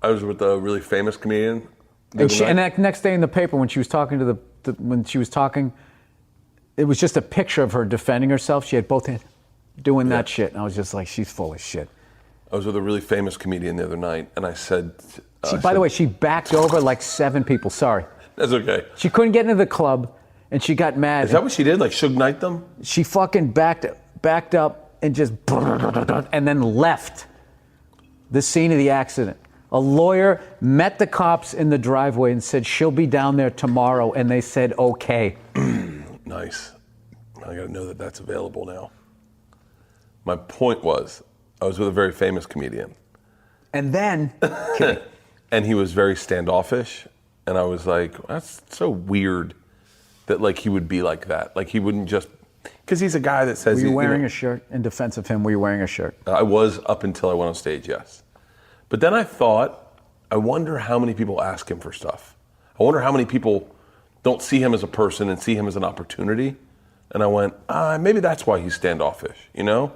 I was with a really famous comedian. And that next day in the paper, when she was talking it was just a picture of her defending herself. She had both hands doing that shit. And I was just like, she's full of shit. I was with a really famous comedian the other night, and I said... by the way, she backed over like 7 people. Sorry. That's okay. She couldn't get into the club, and she got mad. Is that what she did? Like Suge Knight them? She fucking backed up and just... and then left the scene of the accident. A lawyer met the cops in the driveway and said, she'll be down there tomorrow. And they said, okay. Nice. I got to know that that's available now. My point was, I was with a very famous comedian. And then... and he was very standoffish. And I was like, that's so weird that like he would be like that. Like he wouldn't just... Because he's a guy that says... Were you wearing a shirt? In defense of him, were you wearing a shirt? I was up until I went on stage, yes. But then I thought, I wonder how many people ask him for stuff. I wonder how many people don't see him as a person and see him as an opportunity. And I went, maybe that's why he's standoffish, you know?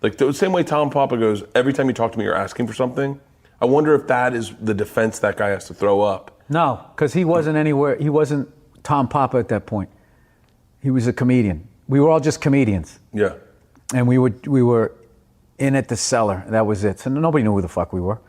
Like the same way Tom Papa goes, every time you talk to me, you're asking for something. I wonder if that is the defense that guy has to throw up. No, because he wasn't anywhere. He wasn't Tom Papa at that point. He was a comedian. We were all just comedians. Yeah. And we were in at the cellar. That was it. So nobody knew who the fuck we were.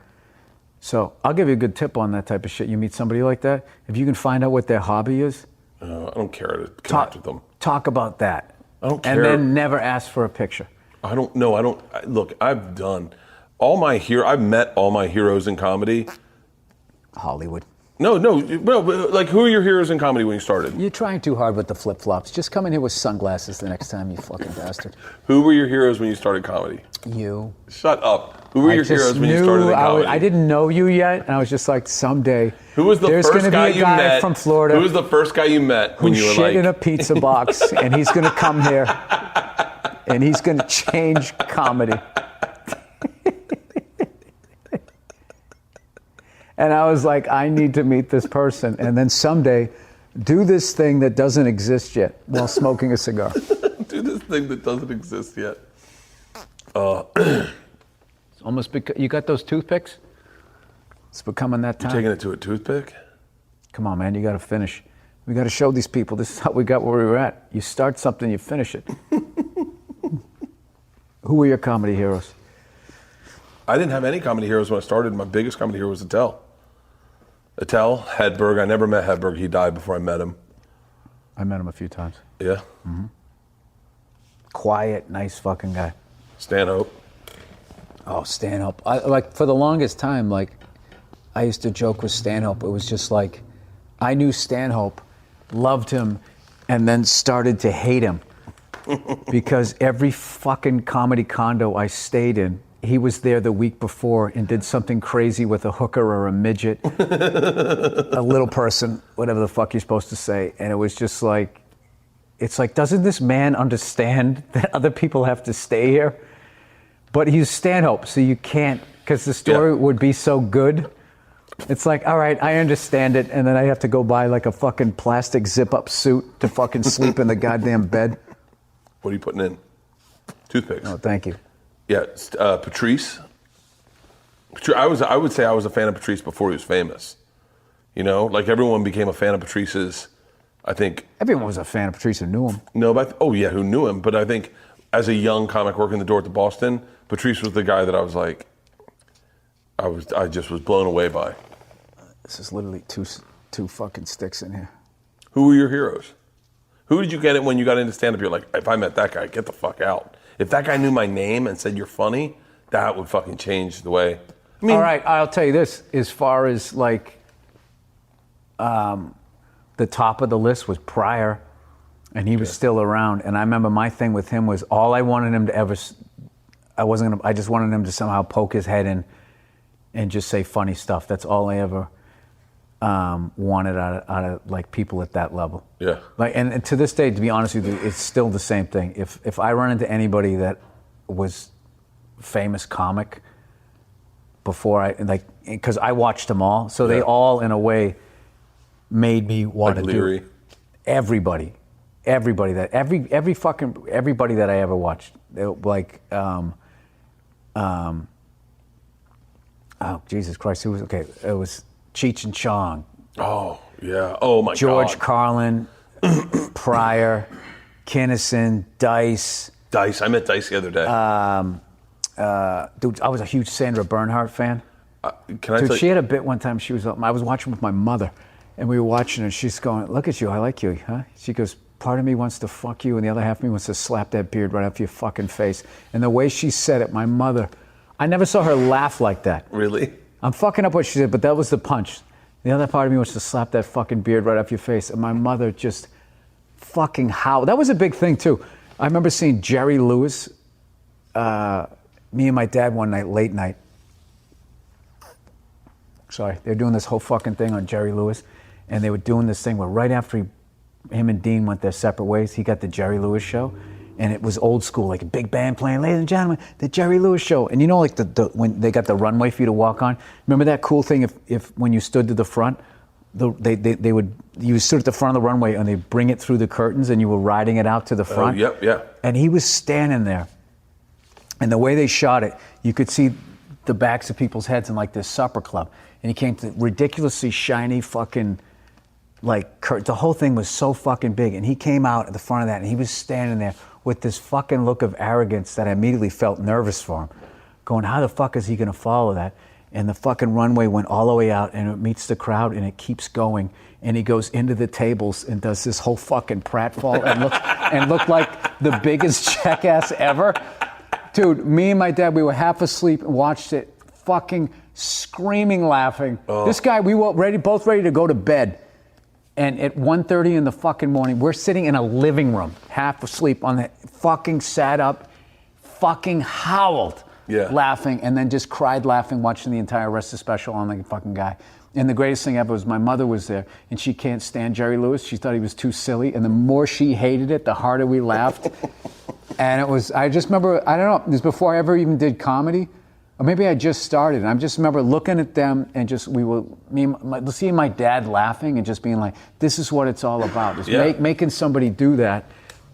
So I'll give you a good tip on that type of shit. You meet somebody like that, if you can find out what their hobby is. I don't care to connect with them. Talk about that. I don't care. And then never ask for a picture. I don't know. Look, I've met all my heroes in comedy. Hollywood. No, like who are your heroes in comedy when you started? You're trying too hard with the flip-flops. Just come in here with sunglasses the next time, you fucking bastard. Who were your heroes when you started comedy? You. Shut up. Who were your heroes when you started in comedy? I didn't know you yet, and I was just like, someday. Who was the first guy you met from Florida? Who was the first guy you met when you were like... Who shit in a pizza box, and he's going to come here, and he's going to change comedy. And I was like, I need to meet this person. And then someday, do this thing that doesn't exist yet while smoking a cigar. Do this thing that doesn't exist yet. It's almost you got those toothpicks? It's becoming that time. You're taking it to a toothpick? Come on, man, you got to finish. We got to show these people this is how we got where we were at. You start something, you finish it. Who were your comedy heroes? I didn't have any comedy heroes when I started. My biggest comedy hero was Attell. Hedberg. I never met Hedberg. He died before I met him. I met him a few times. Yeah? Mm-hmm. Quiet, nice fucking guy. Stanhope. Oh, Stanhope. Like, for the longest time, like, I used to joke with Stanhope. It was just like, I knew Stanhope, loved him, and then started to hate him. Because every fucking comedy condo I stayed in, he was there the week before and did something crazy with a hooker or a midget, a little person, whatever the fuck you're supposed to say. And it was just like, it's like, doesn't this man understand that other people have to stay here? But he's Stanhope, so you can't, because the story would be so good. It's like, all right, I understand it, and then I have to go buy like a fucking plastic zip-up suit to fucking sleep in the goddamn bed. What are you putting in? Toothpicks. Oh, thank you. Yeah, Patrice. I would say I was a fan of Patrice before he was famous. You know, like everyone became a fan of Patrice's. I think everyone was a fan of Patrice who knew him. No, but who knew him? But I think as a young comic working the door at the Boston, Patrice was the guy that I was like, I just was blown away by. This is literally two fucking sticks in here. Who were your heroes? Who did you get it when you got into stand-up? You're like, if I met that guy, get the fuck out. If that guy knew my name and said you're funny, that would fucking change the way. I mean, all right, I'll tell you this. As far as like, the top of the list was Pryor, and he was still around. And I remember my thing with him was all I wanted him to ever. I just wanted him to somehow poke his head in, and just say funny stuff. That's all I ever wanted out of like people at that level. Yeah. Like, and to this day, to be honest with you, it's still the same thing. If I run into anybody that was famous comic before because I watched them all, so they all in a way made me want to do everybody that I ever watched. Like Oh, Jesus Christ. Who was, okay, it was Cheech and Chong. Oh, yeah. Oh, my George God. Carlin, Pryor, Kinnison, Dice. Dice. I met Dice the other day. Dude, I was a huge Sandra Bernhardt fan. Can I Dude, tell she you? had a bit one time. I was watching with my mother, and we were watching, and she's going, "Look at you, I like you, huh?" She goes, "Part of me wants to fuck you, and the other half of me wants to slap that beard right off your fucking face." And the way she said it, my mother, I never saw her laugh like that. Really? I'm fucking up what she said, but that was the punch. The other part of me wants to slap that fucking beard right off your face, and my mother just fucking howled. That was a big thing too. I remember seeing Jerry Lewis, me and my dad one night, late night. Sorry, they were doing this whole fucking thing on Jerry Lewis, and they were doing this thing where right after him and Dean went their separate ways, he got the Jerry Lewis show, and it was old school, like a big band playing, "Ladies and gentlemen, the Jerry Lewis show." And you know, like when they got the runway for you to walk on, remember that cool thing if when you stood to the front, you stood at the front of the runway and they'd bring it through the curtains and you were riding it out to the front. Oh, yep, yeah. And he was standing there, and the way they shot it, you could see the backs of people's heads in like this supper club. And he came to ridiculously shiny fucking, like, the whole thing was so fucking big. And he came out at the front of that, and he was standing there with this fucking look of arrogance that I immediately felt nervous for him. Going, how the fuck is he gonna follow that? And the fucking runway went all the way out, and it meets the crowd, and it keeps going. And he goes into the tables and does this whole fucking pratfall and looked like the biggest jackass ever. Dude, me and my dad, we were half asleep and watched it, fucking screaming, laughing. Oh. This guy, we were both ready to go to bed. And at 1:30 in the fucking morning, we're sitting in a living room, half asleep on the fucking sat up, fucking howled, laughing, and then just cried laughing, watching the entire rest of the special on the fucking guy. And the greatest thing ever was my mother was there, and she can't stand Jerry Lewis. She thought he was too silly, and the more she hated it, the harder we laughed. And it was, I just remember, I don't know, it was before I ever even did comedy, or maybe I just started. And I just remember looking at them and just, seeing my dad laughing and just being like, this is what it's all about, is making somebody do that.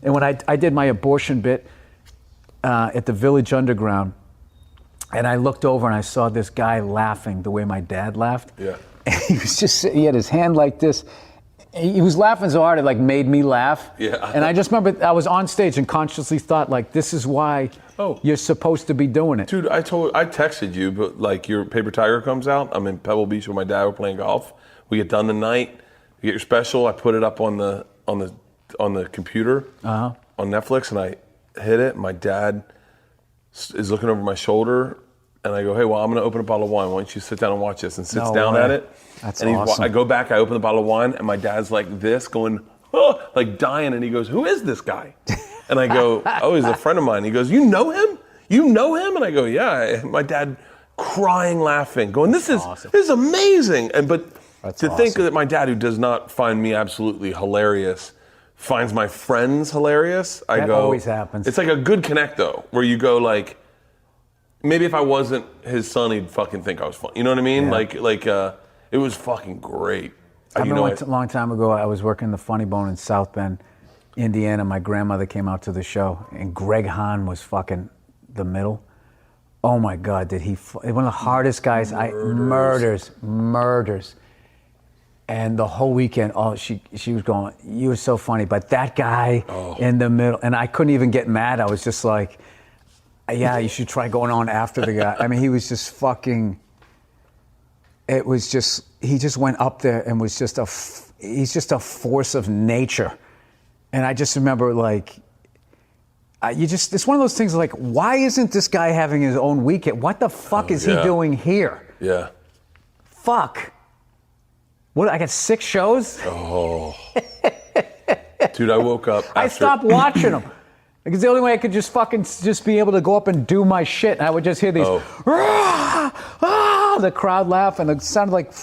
And when I did my abortion bit at the Village Underground, and I looked over and I saw this guy laughing the way my dad laughed. Yeah. And he had his hand like this. He was laughing so hard it like made me laugh. Yeah. And I just remember I was on stage and consciously thought, like, this is why you're supposed to be doing it. Dude, I texted you, but like your Paper Tiger comes out. I'm in Pebble Beach with my dad. We're playing golf. We get done the night. You get your special. I put it up on the computer on Netflix, and I hit it. My dad is looking over my shoulder, and I go, "Hey, well, I'm going to open a bottle of wine. Why don't you sit down and watch this?" And sits down at it. That's and awesome. I go back, I open the bottle of wine, and my dad's like this, going, like dying, and he goes, "Who is this guy?" And I go, "Oh, he's a friend of mine." He goes, "You know him? You know him?" And I go, "Yeah." My dad crying, laughing, going, "This is awesome. This is amazing." But think that my dad, who does not find me absolutely hilarious, finds my friends hilarious, that always happens. It's like a good connect, though, where you go like, maybe if I wasn't his son, he'd fucking think I was funny. You know what I mean? Yeah. It was fucking great. I remember a long time ago, I was working the Funny Bone in South Bend, Indiana. My grandmother came out to the show, and Greg Hahn was fucking the middle. Oh my God, did he? One of the hardest guys. Murders. And the whole weekend, she was going, "You were so funny," but that guy in the middle, and I couldn't even get mad. I was just like, "Yeah, you should try going on after the guy." I mean, he was just fucking. It was just, he just went up there and was just he's just a force of nature. And I just remember, like, it's one of those things like, why isn't this guy having his own weekend? What the fuck is he doing here? Yeah. Fuck. What, I got 6 shows? Oh. Dude, I woke up after... I stopped watching them. Because the only way I could just be able to go up and do my shit, and I would just hear these, the crowd laugh, and it sounded like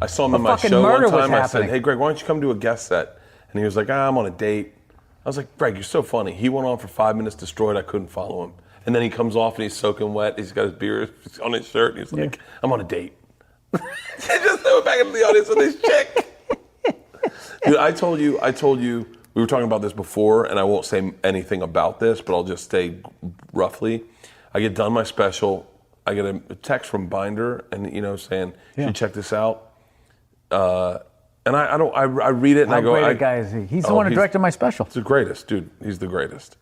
I saw him in my show one time. I said, "Hey, Greg, why don't you come do a guest set?" And he was like, "I'm on a date." I was like, "Greg, you're so funny." He went on for 5 minutes, destroyed. I couldn't follow him. And then he comes off and he's soaking wet. He's got his beer on his shirt, and he's like, "I'm on a date." He just threw it back into the audience with this chick. Dude, I told you. We were talking about this before, and I won't say anything about this, but I'll just say roughly. I get done my special. I get a text from Binder, and saying, "You should check this out." And I read it, and How I go, great a guy is he? He's the one who directed my special. He's the greatest, dude. He's the greatest.